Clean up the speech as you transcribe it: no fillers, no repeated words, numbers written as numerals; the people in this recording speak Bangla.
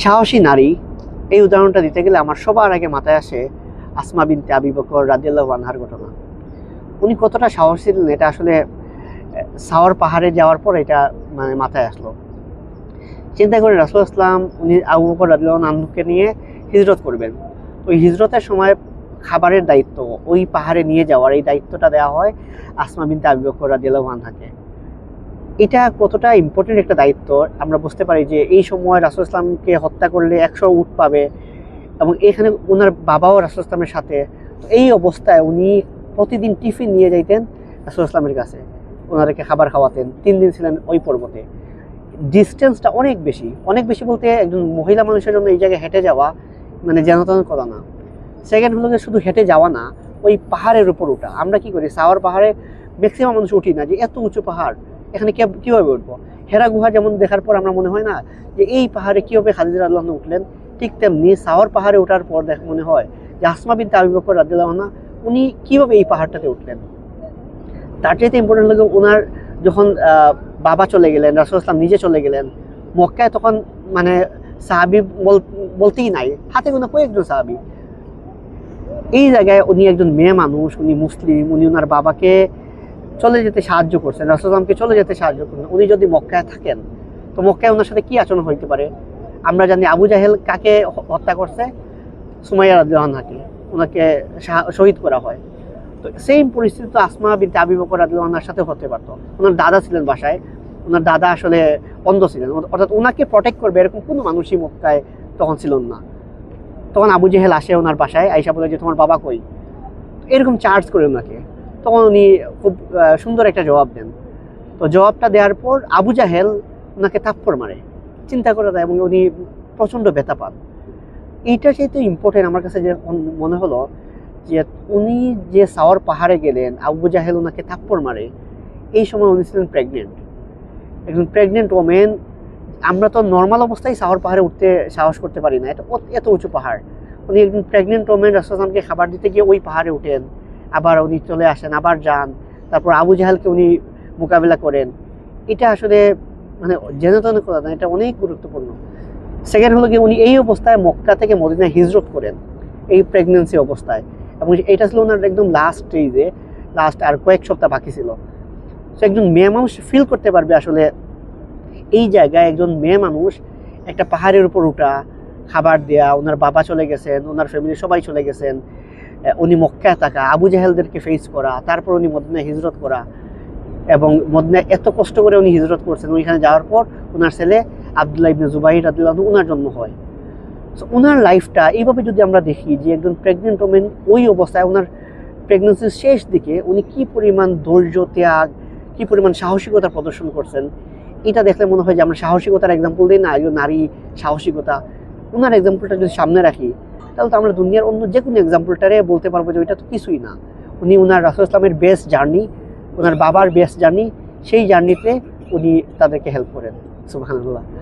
সাহসী নারী, এই উদাহরণটা দিতে গেলে আমার সবার আগে মাথায় আসে আসমা বিনতে আবি বকর রাদিয়াল্লাহু আনহার ঘটনা। উনি কতটা সাহসী ছিলেন এটা আসলে সাওয়ার পাহাড়ে যাওয়ার পর এটা মাথায় আসলো। চিন্তা করে রাসূলুল্লাহ সাল্লাল্লাহু আলাইহি ওয়াসাল্লাম উনি আবু বকর রাদিয়াল্লাহু আনহুকে নিয়ে হিজরত করবেন। ওই হিজরতের সময় খাবারের দায়িত্ব ওই পাহাড়ে নিয়ে যাওয়ার এই দায়িত্বটা দেওয়া হয় আসমা বিনতে আবি বকর রাদিয়াল্লাহু আনহাকে। এটা কতটা ইম্পর্টেন্ট একটা দায়িত্ব আমরা বুঝতে পারি যে এই সময় রাসূলুল্লাহ সাল্লাল্লাহু আলাইহি ওয়াসাল্লামকে হত্যা করলে ১০০ উট পাবে এবং এখানে ওনার বাবাও রাসূলুল্লাহ সাল্লাল্লাহু আলাইহি ওয়াসাল্লামের সাথে। তো এই অবস্থায় উনি প্রতিদিন টিফিন নিয়ে যাইতেন রাসূলুল্লাহ সাল্লাল্লাহু আলাইহি ওয়াসাল্লামের কাছে, ওনাদেরকে খাবার খাওয়াতেন। ৩ দিন ছিলেন ওই পর্বতে। ডিস্টেন্সটা অনেক বেশি, অনেক বেশি বলতে একজন মহিলা মানুষের জন্য এই জায়গায় হেঁটে যাওয়া যেন তেন কথা না। সেকেন্ড হলো শুধু হেঁটে যাওয়া না, ওই পাহাড়ের উপর ওঠা। আমরা কি করি, সাওয়ার পাহাড়ে ম্যাক্সিমাম মানুষ উঠি না, যে এত উঁচু পাহাড় এখানে কীভাবে উঠবো। হেরা গুহা যেমন দেখার পর আমরা মনে হয় না যে এই পাহাড়ে কীভাবে খাদিজা রাদিয়াল্লাহু আনহা উঠলেন, ঠিক তেমনি সাওয়ার পাহাড়ে ওঠার পর মনে হয় যে আসমা বিনতে আবি বকর রাদিয়াল্লাহু আনহা উনি কীভাবে এই পাহাড়টাতে উঠলেন। তার চাইতে ইম্পর্টেন্ট হলো ওনার যখন বাবা চলে গেলেন, রাসূলুল্লাহ সাল্লাল্লাহু আলাইহি ওয়াসাল্লাম নিজে চলে গেলেন মক্কায়, তখন সাহাবী বলতেই নাই, হাতে গোনা কয়েকজন সাহাবী। এই জায়গায় উনি একজন মেয়ে মানুষ, উনি মুসলিম, উনি ওনার বাবাকে চলে যেতে সাহায্য করছেন, রাসূলুল্লাহ সাল্লাল্লাহু আলাইহি ওয়াসাল্লামকে চলে যেতে সাহায্য করছেন। উনি যদি মক্কায় থাকেন তো মক্কায় ওনার সাথে কী আচরণ হইতে পারে। আমরা জানি আবু জাহেল কাকে হত্যা করছে, সুমাইয়া রাদিয়াল্লাহু আনহাকে, ওনাকে শহীদ করা হয়। তো সেম পরিস্থিতি তো আসমা বিনতে আবি বকর রাদিয়াল্লাহু আনহার সাথে হতে পারতো। ওনার দাদা ছিলেন বাসায়, ওনার দাদা আসলে অন্ধ ছিলেন, অর্থাৎ ওনাকে প্রটেক্ট করবে এরকম কোনো মানুষই মক্কায় তখন ছিলেন না। তখন আবু জেহেল আসে ওনার বাসায়, আইসা বলে যে তোমার বাবা কই, এরকম চার্জ করে ওনাকে। তখন উনি খুব সুন্দর একটা জবাব দেন। তো জবাবটা দেওয়ার পর আবু জাহেল ওনাকে থাপ্পড় মারে, চিন্তা করে দেয়, এবং উনি প্রচণ্ড ব্যথা পান। এইটা যেহেতু ইম্পর্টেন্ট আমার কাছে যে মনে হলো যে উনি যে সাওয়ার পাহাড়ে গেলেন, আবু জাহেল ওনাকে থাপ্পড় মারে, এই সময় উনি ছিলেন প্রেগনেন্ট, একজন প্রেগনেন্ট ওমেন। আমরা তো নর্মাল অবস্থায় সাওয়ার পাহাড়ে উঠতে সাহস করতে পারি না, এটা এত উঁচু পাহাড়। উনি একজন প্রেগনেন্ট ওমেন, রাসূলুল্লাহ সাল্লাল্লাহু আলাইহি ওয়াসাল্লামকে খাবার দিতে গিয়ে ওই পাহাড়ে উঠেন, আবার উনি চলে আসেন, আবার যান, তারপর আবু জাহেলকে উনি মোকাবেলা করেন। এটা আসলে যেন তেন কথা না, এটা অনেক গুরুত্বপূর্ণ। সেকেন্ড হলো উনি এই অবস্থায় মক্কা থেকে মদিনায় হিজরত করেন, এই প্রেগনেন্সি অবস্থায়, এবং এটা ছিল ওনার একদম লাস্ট স্টেজে, লাস্ট আর কয়েক সপ্তাহ বাকি ছিল। সো একজন মেয়ে মানুষ ফিল করতে পারবে আসলে এই জায়গায় একজন মেয়ে মানুষ একটা পাহাড়ের উপর উঠা, খাবার দেয়া, ওনার বাবা চলে গেছেন, ওনার ফ্যামিলি সবাই চলে গেছেন, উনি মক্কায় থাকা, আবু জাহেলদেরকে ফেস করা, তারপর উনি মদিনায় হিজরত করা, এবং মদিনায় এত কষ্ট করে উনি হিজরত করছেন। ওইখানে যাওয়ার পর ওনার ছেলে আব্দুল্লাহ ইবনে জুবাইর রাদিয়াল্লাহু আনহু ওনার জন্ম হয়। সো ওনার লাইফটা এইভাবে যদি আমরা দেখি যে একজন প্রেগনেন্ট ওমেন ওই অবস্থায়, ওনার প্রেগনেন্সির শেষ দিকে উনি কী পরিমাণ ধৈর্য, ত্যাগ, কী পরিমাণ সাহসিকতা প্রদর্শন করছেন, এটা দেখলে মনে হয় যে আমরা সাহসিকতার এক্সাম্পল দিই না, একজন নারী সাহসিকতা, ওনার এক্সাম্পলটা যদি সামনে রাখি তাহলে তো আমরা দুনিয়ার অন্য যে কোনো এক্সাম্পলটারে বলতে পারবো যে ওইটা তো কিছুই না। উনি ওনার রাসূলুল্লাহ ইসলামের বেস্ট জার্নি, ওনার বাবার বেস্ট জার্নি, সেই জার্নিতে উনি তাদেরকে হেল্প করেন। সুবহানাল্লাহ।